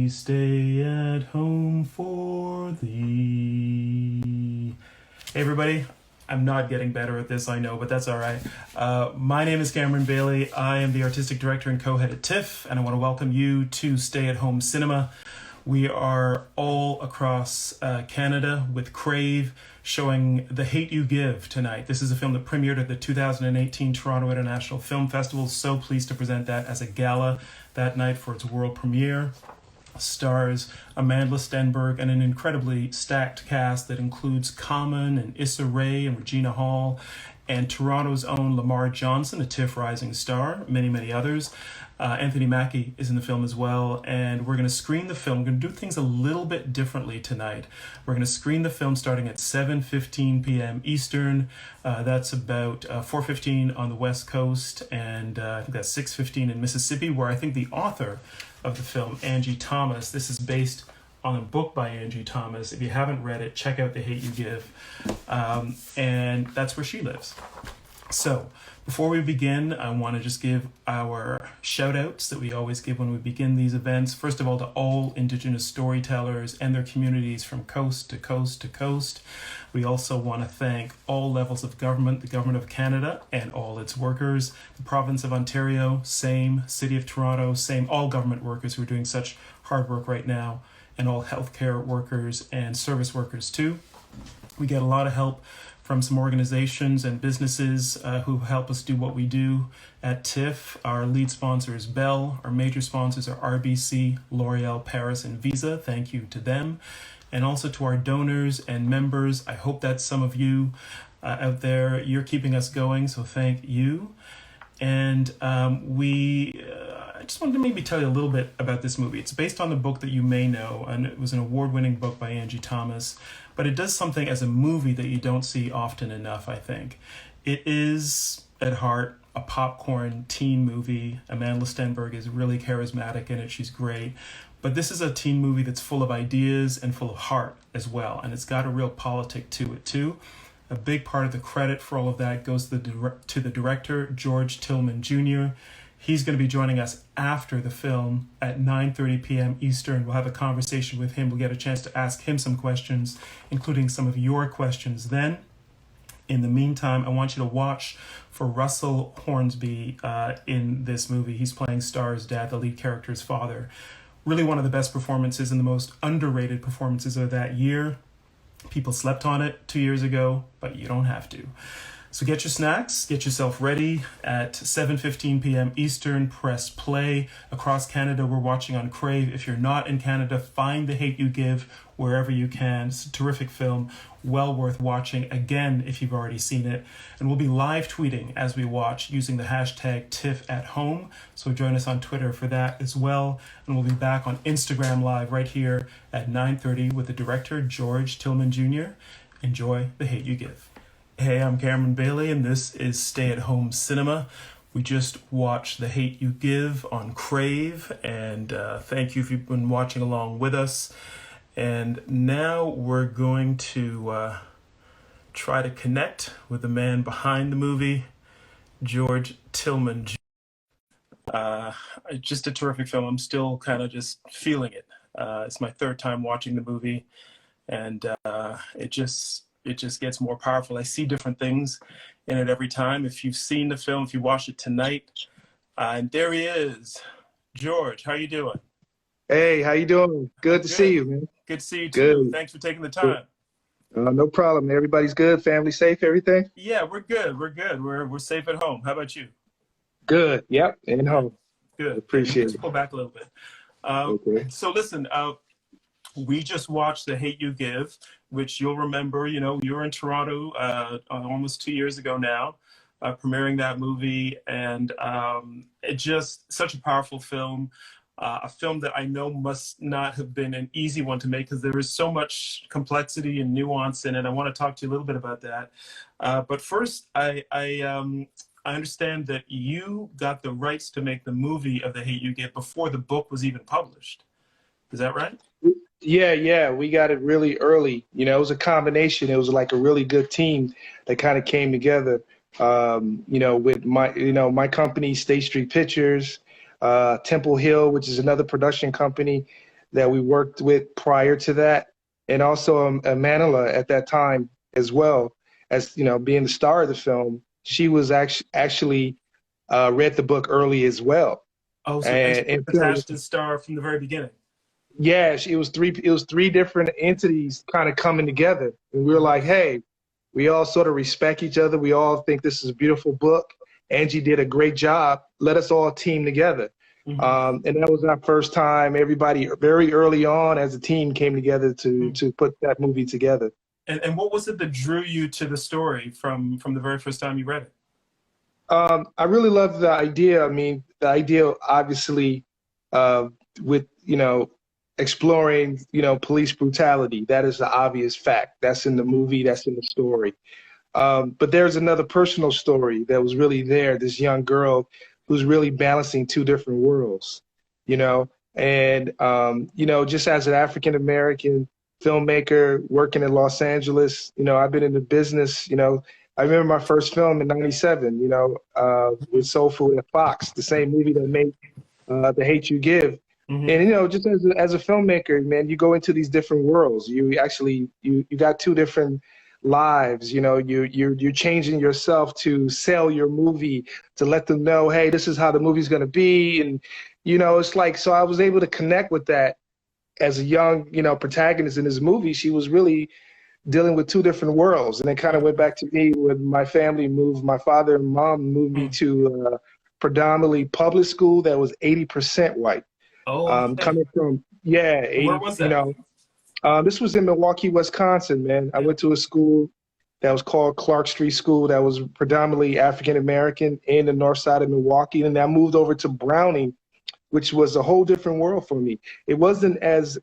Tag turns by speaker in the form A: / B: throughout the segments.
A: stay at home for thee. Hey everybody, I'm not getting better at this, I know, but that's all right. My name is Cameron Bailey. I am the artistic director and co-head at TIFF, and I want to welcome you to Stay at Home Cinema. We are all across Canada with Crave showing The Hate You Give tonight. This is a film that premiered at the 2018 Toronto International Film Festival. So pleased to present that as a gala that night for its world premiere. Stars Amandla Stenberg and an incredibly stacked cast that includes Common and Issa Rae and Regina Hall and Toronto's own Lamar Johnson, a TIFF rising star, many others. Anthony Mackie is in the film as well, and we're going to screen the film. We're going to do things a little bit differently tonight. We're going to screen the film starting at 7:15 p.m. Eastern. That's about 4:15 on the West Coast, and I think that's 6:15 in Mississippi, where I think the author of the film, Angie Thomas, this is based on a book by Angie Thomas. If you haven't read it, check out The Hate You Give. And that's where she lives. So before we begin, I want to just give our shout outs that we always give when we begin these events. First of all, to all Indigenous storytellers and their communities from coast to coast to coast. We also want to thank all levels of government, the Government of Canada and all its workers, the Province of Ontario, same, City of Toronto, same, all government workers who are doing such hard work right now, and all healthcare workers and service workers too. We get a lot of help from some organizations and businesses who help us do what we do at TIFF. Our lead sponsor is Bell. Our major sponsors are RBC, L'Oreal, Paris, and Visa. Thank you to them. And also to our donors and members. I hope that some of you out there, you're keeping us going, so thank you. And I just wanted to maybe tell you a little bit about this movie. It's based on the book that you may know, and it was an award-winning book by Angie Thomas, but it does something as a movie that you don't see often enough, I think. It is, at heart, a popcorn teen movie. Amandla Stenberg is really charismatic in it. She's great. But this is a teen movie that's full of ideas and full of heart as well, and it's got a real politic to it, too. A big part of the credit for all of that goes to the director, George Tillman Jr. He's going to be joining us after the film at 9:30 p.m. Eastern. We'll have a conversation with him. We'll get a chance to ask him some questions, including some of your questions then. In the meantime, I want you to watch for Russell Hornsby in this movie. He's playing Starr's dad, the lead character's father. Really one of the best performances and the most underrated performances of that year. People slept on it 2 years ago, but you don't have to. So get your snacks, get yourself ready. At 7:15 p.m. Eastern, press play. Across Canada, we're watching on Crave. If you're not in Canada, find The Hate You Give wherever you can. It's a terrific film, well worth watching, again, if you've already seen it. And we'll be live tweeting as we watch using the hashtag TIFFAtHome. So join us on Twitter for that as well. And we'll be back on Instagram Live right here at 9:30 with the director, George Tillman Jr. Enjoy The Hate You Give. Hey, I'm Cameron Bailey, and this is Stay at Home Cinema. We just watched The Hate You Give on Crave, and thank you if you've been watching along with us. And now we're going to try to connect with the man behind the movie, George Tillman. Just a terrific film. I'm still kind of just feeling it. It's my third time watching the movie, and it just gets more powerful. I see different things in it every time. If you've seen the film, if you watch it tonight, and there he is, George. How you doing?
B: Hey, how you doing? Good to see you, man.
A: Good to see you too.
B: Good.
A: Thanks for taking the time.
B: No problem. Everybody's good. Family safe. Everything.
A: Yeah, we're good. We're good. We're safe at home. How about you?
B: Good. Yep. And home.
A: Good.
B: Appreciate
A: Let's
B: it.
A: pull back a little bit.
B: Okay.
A: So listen. We just watched The Hate You Give, which you'll remember, you were in Toronto almost 2 years ago now, premiering that movie. And it just such a powerful film, a film that I know must not have been an easy one to make because there is so much complexity and nuance in it. I want to talk to you a little bit about that. But first, I understand that you got the rights to make the movie of The Hate You Give before the book was even published. Is that right?
B: Yeah, we got it really early. It was a combination. It was like a really good team that kind of came together. With my company, State Street Pictures, Temple Hill, which is another production company, that we worked with prior to that, and also Amandla at that time as well as, you know, being the star of the film. She was actually read the book early as well,
A: Oh, so and she
B: and
A: was
B: so
A: attached to Starr from the very beginning.
B: yeah, it was three different entities kind of coming together, and we were like, hey, we all sort of respect each other. We all think this is a beautiful book. Angie did a great job. Let us all team together. And that was our first time. Everybody very early on as a team came together to put that movie together.
A: And what was it that drew you to the story from the very first time you read it?
B: I really love the idea. I mean, the idea, obviously, with, you know, exploring, you know, police brutality. That is the obvious fact. That's in the movie. That's in the story. But there's another personal story that was really there. This young girl who's really balancing two different worlds, you know, and, you know, just as an African-American filmmaker working in Los Angeles, you know, I've been in the business, you know. I remember my first film in '97, you know, with Soul Food at Fox, the same movie that made The Hate You Give. And, you know, just as a filmmaker, man, you go into these different worlds. You actually, you got two different lives. You know, you're changing yourself to sell your movie, to let them know, hey, this is how the movie's going to be. And, you know, it's like, so I was able to connect with that as a young, you know, protagonist in this movie. She was really dealing with two different worlds. And it kind of went back to me when my family moved, my father and mom moved me to predominantly public school that was 80% white.
A: Oh,
B: Coming from, yeah, 80,
A: where was that?
B: you know, this was in Milwaukee, Wisconsin, man. I went to a school that was called Clark Street School that was predominantly African-American in the north side of Milwaukee. And I moved over to Browning, which was a whole different world for me. It wasn't as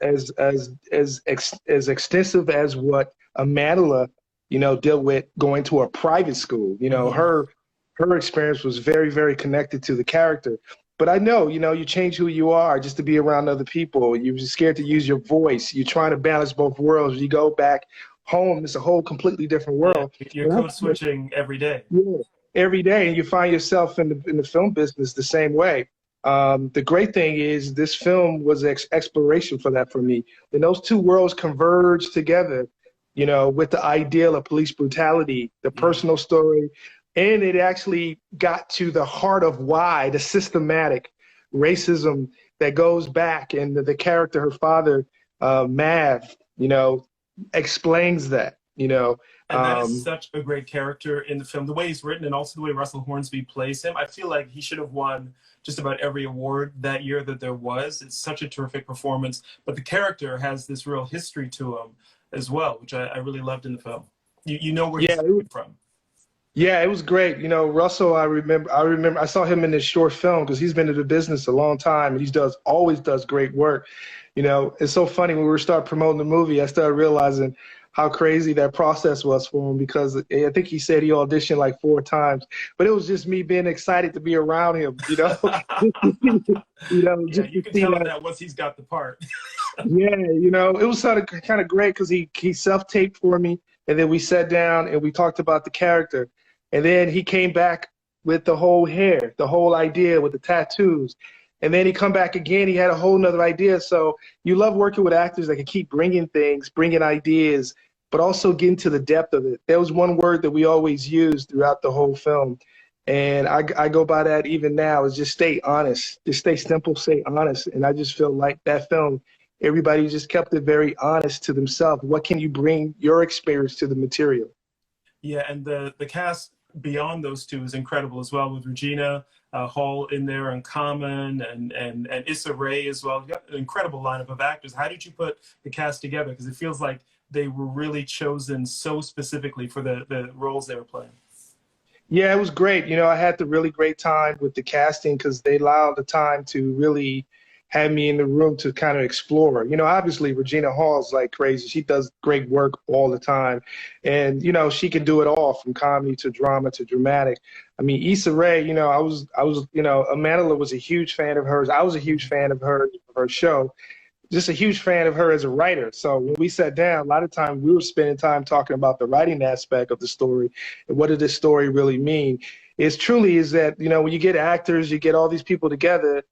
B: extensive as what Amandla, you know, dealt with going to a private school. You know, her experience was very, very connected to the character. But I know, you know, you change who you are just to be around other people. You're scared to use your voice. You're trying to balance both worlds. You go back home, it's a whole completely different world.
A: Yeah, you're code switching every day.
B: Yeah, every day, and you find yourself in the film business the same way. The great thing is this film was exploration for that for me. And those two worlds converge together, you know, with the ideal of police brutality, the personal story, and it actually got to the heart of why, the systematic racism that goes back, and the character, her father, Mav, you know, explains that, you know.
A: And that is such a great character in the film. The way he's written and also the way Russell Hornsby plays him, I feel like he should have won just about every award that year that there was. It's such a terrific performance. But the character has this real history to him as well, which I really loved in the film. You know where he's coming from.
B: Yeah, it was great. You know, Russell, I remember I saw him in this short film because he's been in the business a long time, and he always does great work. You know, it's so funny when we started promoting the movie, I started realizing how crazy that process was for him, because I think he said he auditioned like 4 times, but it was just me being excited to be around him, you know. You know,
A: yeah, you can tell that once he's got the part.
B: Yeah, you know, it was kind of great because he self-taped for me, and then we sat down and we talked about the character. And then he came back with the whole hair, the whole idea with the tattoos. And then he come back again, he had a whole nother idea. So you love working with actors that can keep bringing things, bringing ideas, but also getting to the depth of it. There was one word that we always used throughout the whole film, and I go by that even now, is just stay honest. Just stay simple, stay honest. And I just feel like that film, everybody just kept it very honest to themselves. What can you bring your experience to the material?
A: Yeah, and the cast beyond those two is incredible as well, with Regina Hall in there, and Common, and Issa Rae as well. You got an incredible lineup of actors. How did you put the cast together? Because it feels like they were really chosen so specifically for the roles they were playing.
B: Yeah, it was great. You know, I had the really great time with the casting because they allowed the time to really have me in the room to kind of explore. You know, obviously Regina Hall's like crazy. She does great work all the time. And, you know, she can do it all from comedy to drama to dramatic. I mean, Issa Rae, you know, I was, you know, Amandla was a huge fan of hers. I was a huge fan of her show. Just a huge fan of her as a writer. So when we sat down, a lot of time we were spending time talking about the writing aspect of the story and what did this story really mean. It's truly is that, you know, when you get actors, you get all these people together,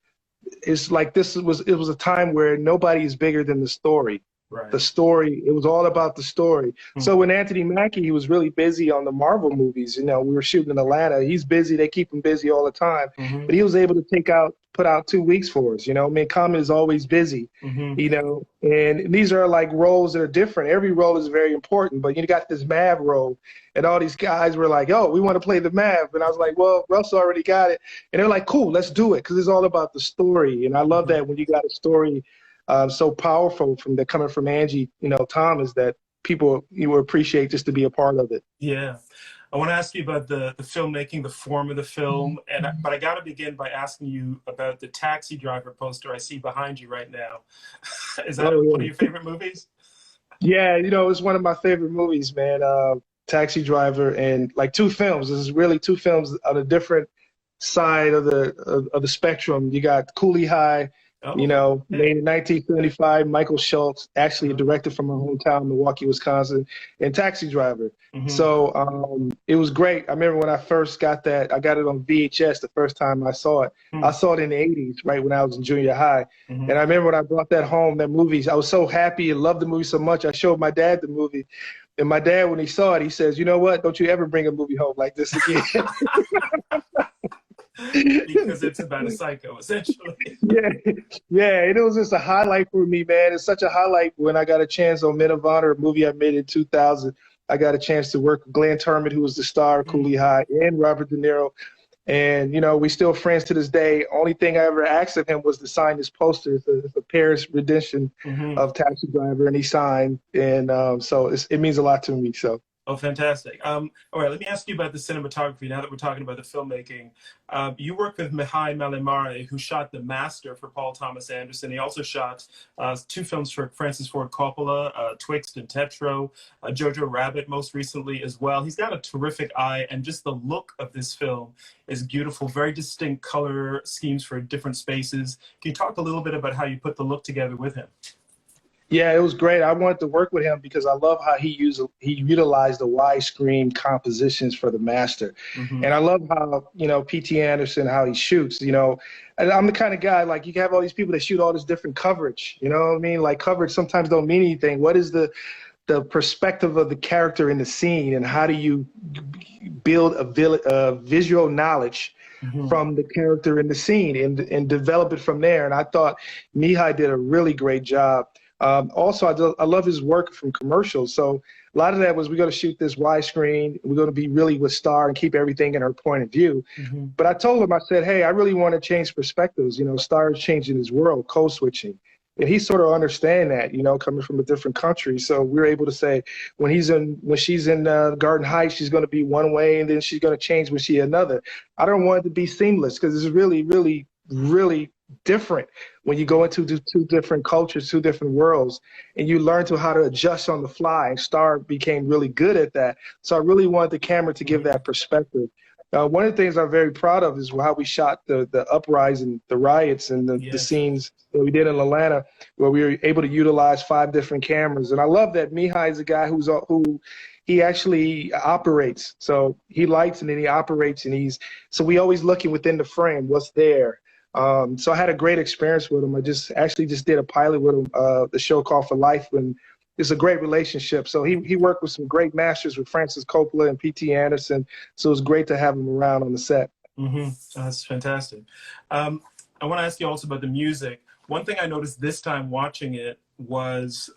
B: it's like it was a time where nobody is bigger than the story.
A: Right.
B: The story, it was all about the story. So when Anthony Mackie, he was really busy on the Marvel movies. You know, we were shooting in Atlanta. He's busy. They keep him busy all the time. But he was able to put out 2 weeks for us. You know, I mean, Common is always busy. You know, and these are like roles that are different. Every role is very important. But you got this Mav role, and all these guys were like, "Oh, we want to play the Mav," and I was like, "Well, Russ already got it," and they're like, "Cool, let's do it," because it's all about the story. And I love that when you got a story so powerful coming from Angie, you know, Thomas, that people you will appreciate just to be a part of it.
A: Yeah. I want to ask you about the filmmaking, the form of the film, but I got to begin by asking you about the Taxi Driver poster I see behind you right now. Is that one of your favorite movies?
B: Yeah, you know, it's one of my favorite movies, man. Taxi Driver, and like 2 films. This is really 2 films on a different side of the spectrum. You got Cooley High. You know, made in 1975, Michael Schultz, actually a director from my hometown, Milwaukee, Wisconsin, and Taxi Driver. So it was great. I remember when I first got that, I got it on VHS the first time I saw it. I saw it in the 80s, right when I was in junior high. And I remember when I brought that home, that movie, I was so happy and loved the movie so much. I showed my dad the movie. And my dad, when he saw it, he says, "You know what? Don't you ever bring a movie home like this again."
A: Because it's about a psycho, essentially.
B: Yeah, and it was just a highlight for me, man. It's such a highlight when I got a chance on Men of Honor, a movie I made in 2000. I got a chance to work with Glenn Turman, who was the star of Cooley High, and Robert De Niro. And, you know, we still friends to this day. Only thing I ever asked of him was to sign this poster. It's a Paris rendition of Taxi Driver, and he signed. And so it means a lot to me. So.
A: Oh, fantastic. All right, let me ask you about the cinematography now that we're talking about the filmmaking. You worked with Mihai Malemare, who shot The Master for Paul Thomas Anderson. He also shot 2 films for Francis Ford Coppola, Twixt and Tetro, Jojo Rabbit most recently as well. He's got a terrific eye, and just the look of this film is beautiful. Very distinct color schemes for different spaces. Can you talk a little bit about how you put the look together with him?
B: Yeah, it was great. I wanted to work with him because I love how he utilized the widescreen compositions for The Master. And I love how, you know, P.T. Anderson, how he shoots, you know. And I'm the kind of guy, like, you can have all these people that shoot all this different coverage, you know what I mean? Like, coverage sometimes don't mean anything. What is the perspective of the character in the scene, and how do you build a visual knowledge from the character in the scene and develop it from there? And I thought Mihai did a really great job. Also, I love his work from commercials. So a lot of that was, we're going to shoot this widescreen. We're going to be really with Starr and keep everything in her point of view. But I told him, I said, hey, I really want to change perspectives. You know, Starr is changing his world, code switching. And he sort of understand that, you know, coming from a different country. So we're able to say, when she's in Garden Heights, she's going to be one way, and then she's going to change when she's another. I don't want it to be seamless, because it's really, really, really different when you go into 2 different cultures, 2 different worlds, and you learn how to adjust on the fly. And Starr became really good at that. So I really wanted the camera to give that perspective. One of the things I'm very proud of is how we shot the uprising, the riots, and the scenes that we did in Atlanta, where we were able to utilize 5 different cameras. And I love that Mihai is a guy who he actually operates. So he lights and then he operates, and so we always looking within the frame, what's there. So I had a great experience with him. I just did a pilot with him, the show called For Life, and it's a great relationship. So he worked with some great masters with Francis Coppola and P.T. Anderson. So it was great to have him around on the set.
A: That's fantastic. I want to ask you also about the music. One thing I noticed this time watching it was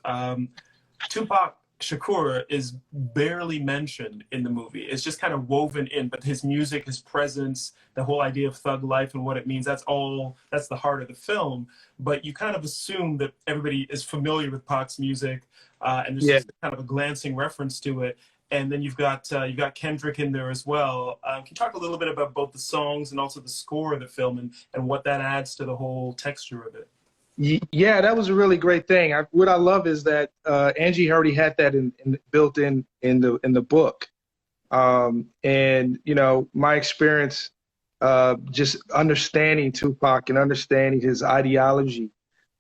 A: Tupac Shakur is barely mentioned in the movie. It's just kind of woven in, but his music, his presence, the whole idea of thug life and what it means, that's the heart of the film. But you kind of assume that everybody is familiar with Pac's music, and there's just kind of a glancing reference to it. And then you've got Kendrick in there as well. Can you talk a little bit about both the songs and also the score of the film, and what that adds to the whole texture of it?
B: Yeah, that was a really great thing. What I love is that Angie already had that built in the book, and you know, my experience just understanding Tupac and understanding his ideology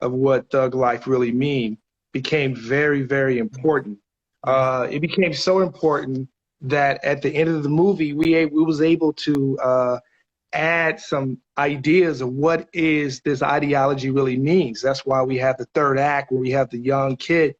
B: of what thug life really mean became very, very important. It became so important that at the end of the movie, we was able to add some ideas of what is this ideology really means. That's why we have the third act where we have the young kid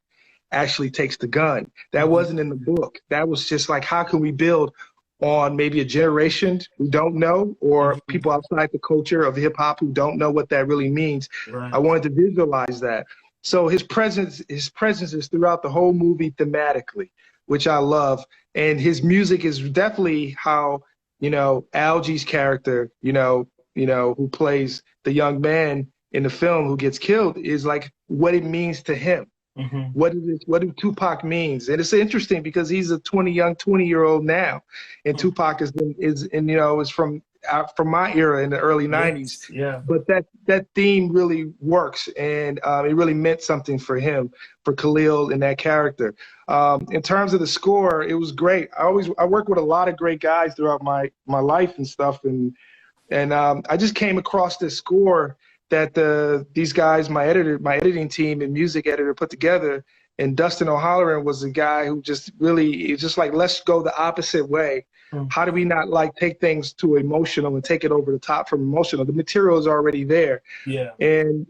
B: actually takes the gun. That wasn't in the book. That was just like, how can we build on maybe a generation who don't know, or people outside the culture of hip hop who don't know what that really means.
A: Right.
B: I wanted to visualize that. So his presence is throughout the whole movie thematically, which I love. And his music is definitely how, Algee's character, who plays the young man in the film who gets killed, is like what it means to him. What do Tupac means? And it's interesting because he's a 20-year-old now, and Tupac is from my era in the early 90s.
A: Yeah.
B: But that theme really works, and it really meant something for him, for Khalil and that character. In terms of the score, it was great. I worked with a lot of great guys throughout my life and stuff, and I just came across this score that these guys, my editing team and music editor put together, and Dustin O'Halloran was the guy who just really, it's just like, let's go the opposite way. How do we not like take things to emotional and take it over the top from emotional? The material is already there.
A: Yeah.
B: And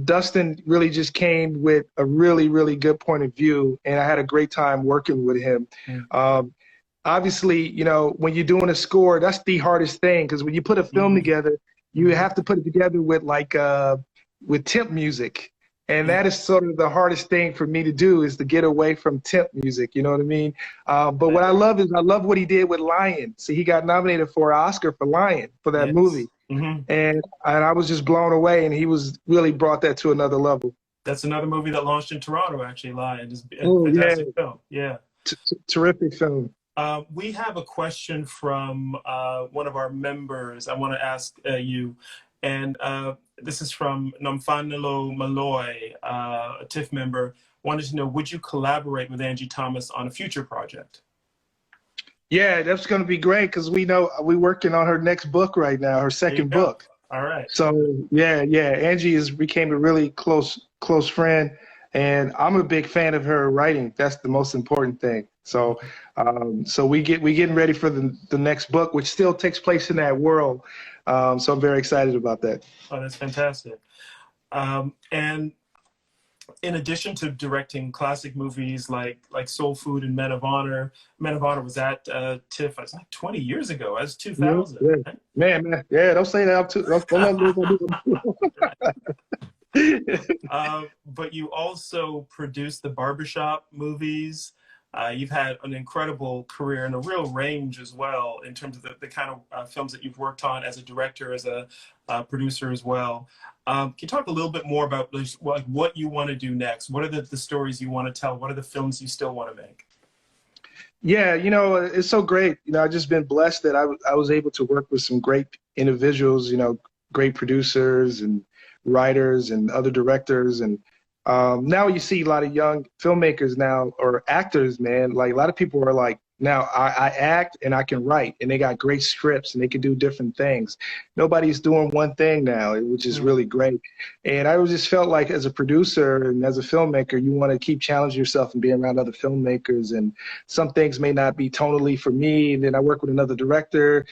B: Dustin really just came with a really, really good point of view, and I had a great time working with him. Obviously, when you're doing a score, that's the hardest thing, because when you put a film together, you have to put it together with with temp music. And that is sort of the hardest thing for me to do, is to get away from temp music, you know what I mean? But what I love is, I love what he did with Lion. See, he got nominated for an Oscar for Lion, for that movie. And I was just blown away, and he was really brought that to another level.
A: That's another movie that launched in Toronto, actually, Lion. It's a fantastic film. Yeah.
B: Terrific film.
A: We have a question from one of our members I want to ask you. And this is from Nomfanelo Malloy, a TIFF member. Wanted to know, would you collaborate with Angie Thomas on a future project?
B: Yeah, that's going to be great, because we're working on her next book right now, her second book.
A: All right.
B: So yeah, Angie became a really close friend, and I'm a big fan of her writing. That's the most important thing. So we're getting ready for the next book, which still takes place in that world. So I'm very excited about that.
A: Oh, that's fantastic. And in addition to directing classic movies like Soul Food and Men of Honor was at TIFF, it's like 20 years ago. That's 2000.
B: Yeah.
A: Right?
B: Man, yeah, don't say that.
A: But you also produced the Barbershop movies. You've had an incredible career and a real range as well, in terms of the kind of films that you've worked on as a director, as a producer as well. Can you talk a little bit more about what you want to do next? What are the stories you want to tell? What are the films you still want to make?
B: Yeah, it's so great. I've just been blessed that I was able to work with some great individuals, great producers and writers and other directors. And now you see a lot of young filmmakers now, or actors, man. Like, a lot of people are like, now I act and I can write, and they got great scripts and they can do different things. Nobody's doing one thing now, which is really great. And I just felt like, as a producer and as a filmmaker, you want to keep challenging yourself and being around other filmmakers. And some things may not be tonally for me. And then I work with another director,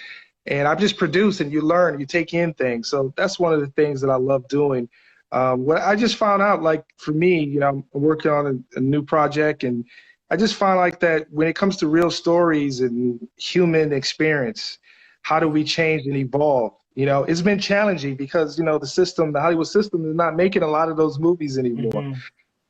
B: and I just produce, and you learn, you take in things. So that's one of the things that I love doing. What I just found out, like, for me, I'm working on a new project, and I just find like that when it comes to real stories and human experience, how do we change and evolve? It's been challenging because, the Hollywood system is not making a lot of those movies anymore.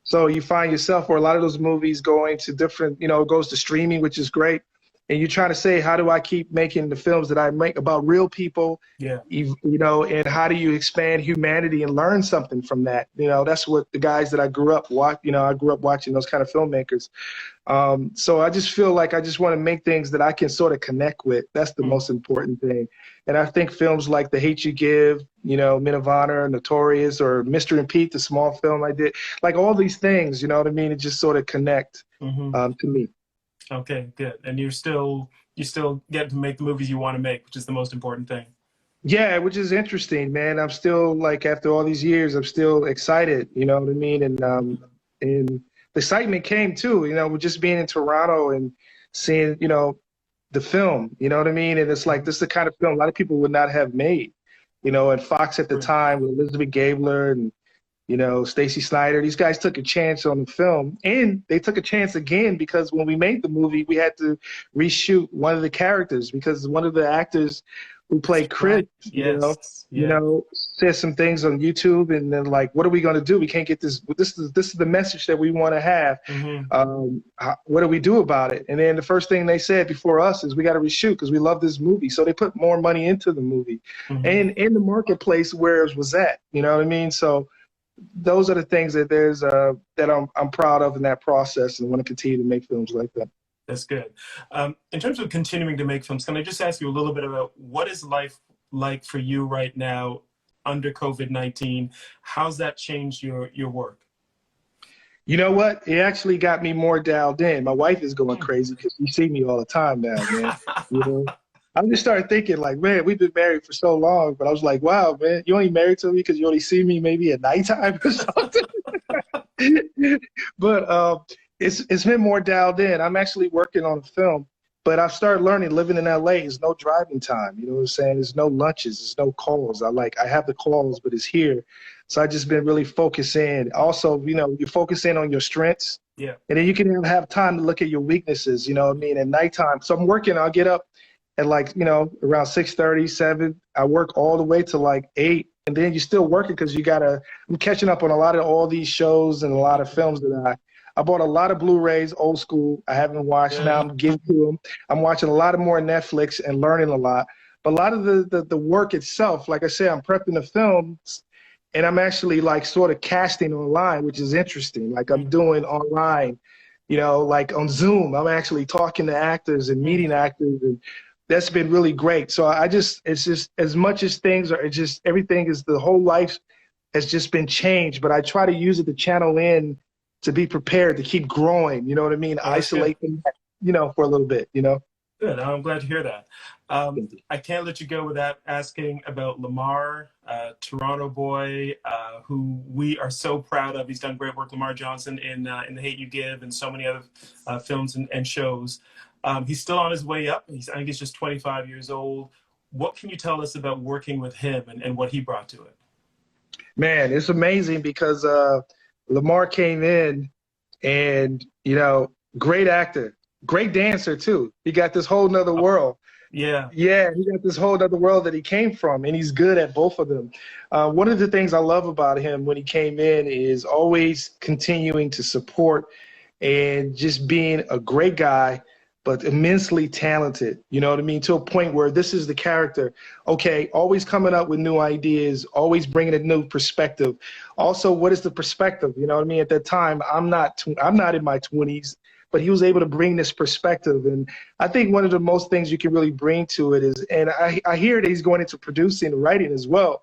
B: So you find yourself where a lot of those movies going to different, it goes to streaming, which is great. And you're trying to say, how do I keep making the films that I make about real people? Yeah. And how do you expand humanity and learn something from that? That's what the guys that I grew up I grew up watching those kind of filmmakers. So I just feel like I just want to make things that I can sort of connect with. That's the most important thing. And I think films like The Hate You Give, Men of Honor, Notorious, or Mr. and Pete, the small film I did, like all these things, you know what I mean? It just sort of connect to me.
A: Okay, good. And you still get to make the movies you want to make, which is the most important thing.
B: Yeah, which is interesting, man. I'm still, like, after all these years, I'm still excited, you know what I mean? And the excitement came too, with just being in Toronto and seeing, the film. You know what I mean? And it's like this is the kind of film a lot of people would not have made. You know, and Fox at the time with Elizabeth Gabler and Stacey Snider, these guys took a chance on the film, and they took a chance again because when we made the movie, we had to reshoot one of the characters because one of the actors who played Chris, said some things on YouTube, and then like, what are we going to do? We can't get this. This is the message that we want to have. What do we do about it? And then the first thing they said before us is we got to reshoot because we love this movie. So they put more money into the movie, and in the marketplace where it was at. You know what I mean? So those are the things that that I'm proud of in that process, and want to continue to make films like that.
A: That's good. In terms of continuing to make films, can I just ask you a little bit about what is life like for you right now under COVID-19? How's that changed your work?
B: You know what? It actually got me more dialed in. My wife is going crazy because you see me all the time now, man. I just started thinking like, man, we've been married for so long, but I was like, wow, man, you only married to me because you only see me maybe at nighttime or something. But it's been more dialed in. I'm actually working on a film, but I've started learning living in LA is no driving time. You know what I'm saying? There's no lunches, there's no calls. I have the calls, but it's here. So I just been really focusing. Also, you focus in on your strengths. Yeah. And then you can have time to look at your weaknesses, you know what I mean, at nighttime. So I'm working, I'll get up at like, around 6:30, 7. I work all the way to like 8. And then you're still working because I'm catching up on a lot of all these shows and a lot of films that I bought a lot of Blu-rays, old school. I haven't watched. Now I'm getting to them. I'm watching a lot of more Netflix and learning a lot. But a lot of the work itself, like I said, I'm prepping the films and I'm actually like sort of casting online, which is interesting. Like I'm doing online, like on Zoom. I'm actually talking to actors and meeting actors, and that's been really great. So it's just as much as things are, everything is, the whole life has just been changed, but I try to use it to channel in to be prepared to keep growing, you know what I mean? Isolate them, for a little bit,
A: Good, I'm glad to hear that. I can't let you go without asking about Lamar, Toronto boy, who we are so proud of. He's done great work, Lamar Johnson, in The Hate You Give and so many other films and shows. He's still on his way up. I think he's just 25 years old. What can you tell us about working with him and what he brought to it?
B: Man, it's amazing because Lamar came in and, great actor, great dancer too. He got this whole nother world. Yeah, he got this whole other world that he came from, and he's good at both of them. One of the things I love about him when he came in is always continuing to support and just being a great guy, but immensely talented, you know what I mean? To a point where this is the character. Okay, always coming up with new ideas, always bringing a new perspective. Also, what is the perspective? You know what I mean? At that time, I'm not in my 20s, but he was able to bring this perspective. And I think one of the most things you can really bring to it is, and I hear that he's going into producing and writing as well.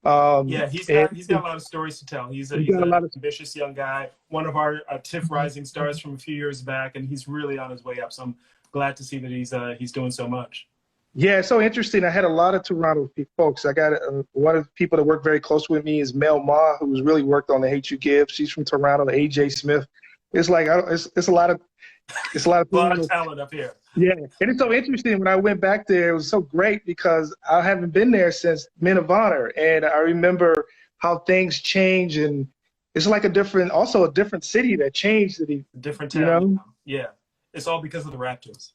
A: He's got a lot of stories to tell. He's an ambitious young guy, one of our TIFF rising stars from a few years back, and he's really on his way up. So I'm glad to see that he's doing so much.
B: Yeah, it's so interesting. I had a lot of Toronto folks. I got one of the people that work very close with me is Mel Ma, who's really worked on The Hate You Give. She's from Toronto. Algee Smith. It's like it's a lot of
A: talent up here.
B: Yeah, and it's so interesting. When I went back there, it was so great because I haven't been there since Men of Honor, and I remember how things change, and it's like a different city that changed.
A: Different town. Yeah, it's all because of the Raptors.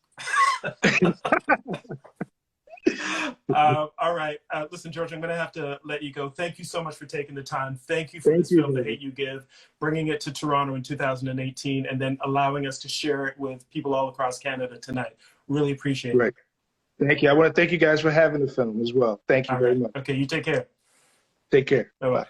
A: All right. Listen, George, I'm going to have to let you go. Thank you so much for taking the time. Thank you for this film, The Hate You Give, bringing it to Toronto in 2018, and then allowing us to share it with people all across Canada tonight. Really appreciate it.
B: Thank you. I want to thank you guys for having the film as well. Thank you very much.
A: Okay, you take care.
B: Take care.
A: Bye-bye.